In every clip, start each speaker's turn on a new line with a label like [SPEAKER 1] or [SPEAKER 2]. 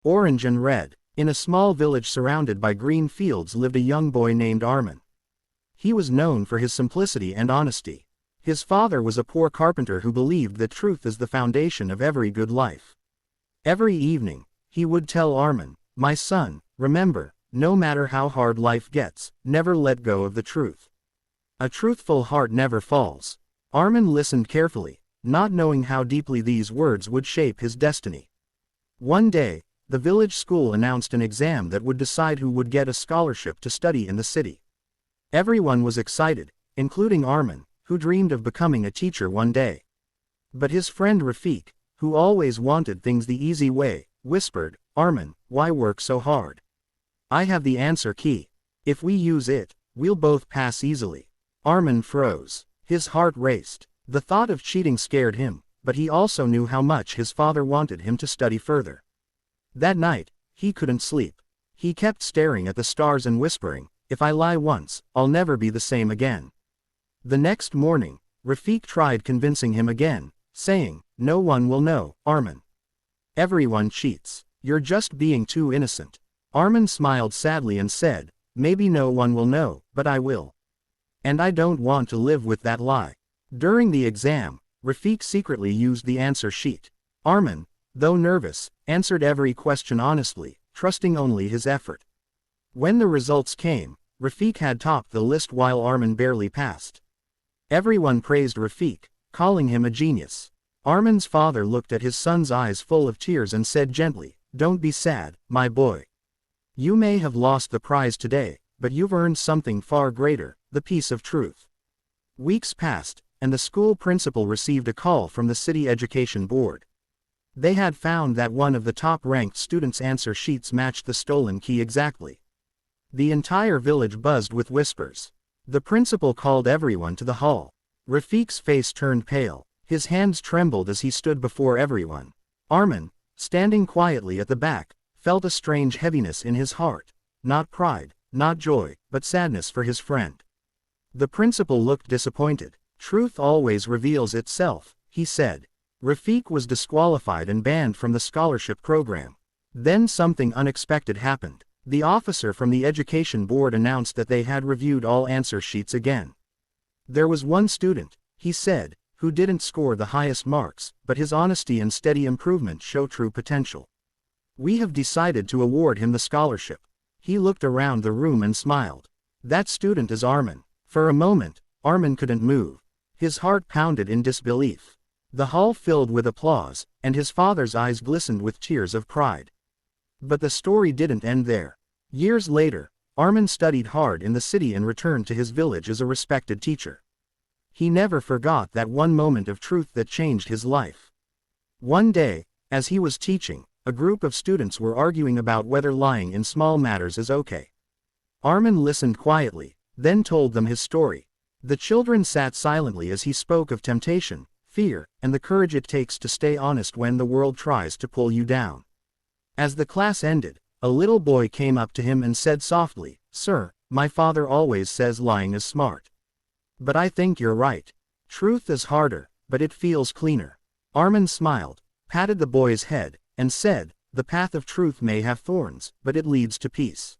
[SPEAKER 1] orange and red. In a small village surrounded by green fields lived a young boy named Arman. He was known for his simplicity and honesty. His father was a poor carpenter who believed that truth is the foundation of every good life. Every evening, he would tell Arman, "My son, remember, no matter how hard life gets, never let go of the truth. A truthful heart never falls." Arman listened carefully, not knowing how deeply these words would shape his destiny. One day, the village school announced an exam that would decide who would get a scholarship to study in the city. Everyone was excited, including Arman, who dreamed of becoming a teacher one day. But his friend Rafik, who always wanted things the easy way, whispered, "Arman, why work so hard? I have the answer key. If we use it, we'll both pass easily." Arman froze. His heart raced. The thought of cheating scared him, but he also knew how much his father wanted him to study further. That night, he couldn't sleep. He kept staring at the stars and whispering, "If I lie once, I'll never be the same again." The next morning, Rafik tried convincing him again, saying, "No one will know, Arman. Everyone cheats. You're just being too innocent." Arman smiled sadly and said, "Maybe no one will know, but I will. And I don't want to live with that lie." During the exam, Rafik secretly used the answer sheet. Arman, though nervous, answered every question honestly, trusting only his effort. When the results came, Rafik had topped the list while Arman barely passed. Everyone praised Rafik, calling him a genius. Arman's father looked at his son's eyes full of tears and said gently, "Don't be sad, my boy. You may have lost the prize today, but you've earned something far greater, the peace of truth." Weeks passed, and the school principal received a call from the city education board. They had found that one of the top-ranked students' answer sheets matched the stolen key exactly. The entire village buzzed with whispers. The principal called everyone to the hall. Rafik's face turned pale. His hands trembled as he stood before everyone. Arman, standing quietly at the back, felt a strange heaviness in his heart. Not pride, not joy, but sadness for his friend. The principal looked disappointed. "Truth always reveals itself," he said. Rafik was disqualified and banned from the scholarship program. Then something unexpected happened. The officer from the education board announced that they had reviewed all answer sheets again. There was one student, he said, who didn't score the highest marks, but his honesty and steady improvement show true potential. "We have decided to award him the scholarship." He looked around the room and smiled. "That student is Arman." For a moment, Arman couldn't move. His heart pounded in disbelief. The hall filled with applause, and his father's eyes glistened with tears of pride. But the story didn't end there. Years later, Arman studied hard in the city and returned to his village as a respected teacher. He never forgot that one moment of truth that changed his life. One day, as he was teaching, a group of students were arguing about whether lying in small matters is okay. Arman listened quietly, then told them his story. The children sat silently as he spoke of temptation, fear, and the courage it takes to stay honest when the world tries to pull you down. As the class ended, a little boy came up to him and said softly, "Sir, my father always says lying is smart. But I think you're right. Truth is harder, but it feels cleaner." Arman smiled, patted the boy's head, and said, "The path of truth may have thorns, but it leads to peace.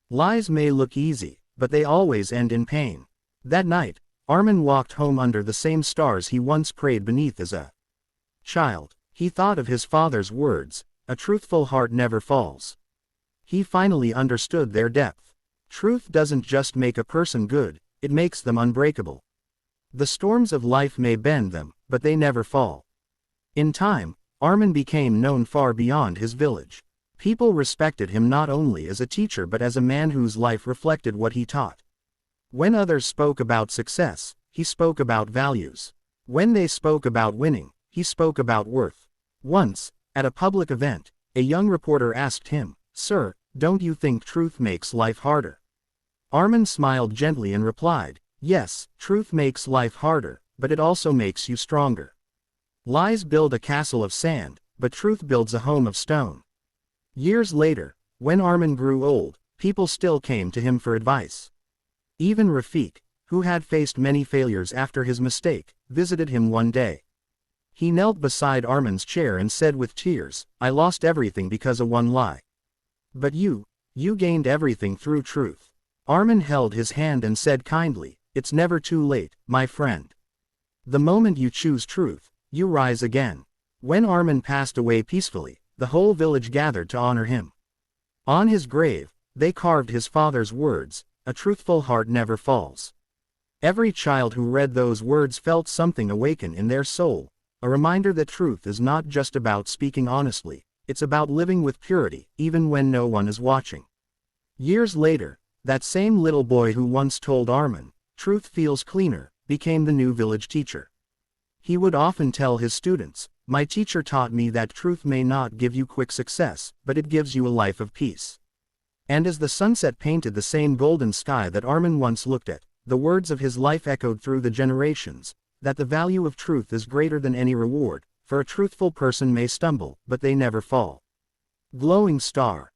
[SPEAKER 1] Lies may look easy, but they always end in pain." That night, Arman walked home under the same stars he once prayed beneath as a child. He thought of his father's words, "A truthful heart never falls." He finally understood their depth. Truth doesn't just make a person good, it makes them unbreakable. The storms of life may bend them, but they never fall. In time, Arman became known far beyond his village. People respected him not only as a teacher but as a man whose life reflected what he taught. When others spoke about success, he spoke about values. When they spoke about winning, he spoke about worth. Once, at a public event, a young reporter asked him, "Sir, don't you think truth makes life harder?" Arman smiled gently and replied, "Yes, truth makes life harder, but it also makes you stronger. Lies build a castle of sand, but truth builds a home of stone." Years later, when Arman grew old, people still came to him for advice. Even Rafik, who had faced many failures after his mistake, visited him one day. He knelt beside Arman's chair and said with tears, "I lost everything because of one lie. But you gained everything through truth." Arman held his hand and said kindly, "It's never too late, my friend. The moment you choose truth, you rise again." When Arman passed away peacefully, the whole village gathered to honor him. On his grave, they carved his father's words, "A truthful heart never falls." Every child who read those words felt something awaken in their soul, a reminder that truth is not just about speaking honestly, it's about living with purity, even when no one is watching. Years later, that same little boy who once told Arman, "Truth feels cleaner," became the new village teacher. He would often tell his students, "My teacher taught me that truth may not give you quick success, but it gives you a life of peace." And as the sunset painted the same golden sky that Arman once looked at, the words of his life echoed through the generations, that the value of truth is greater than any reward, for a truthful person may stumble, but they never fall. Glowing star.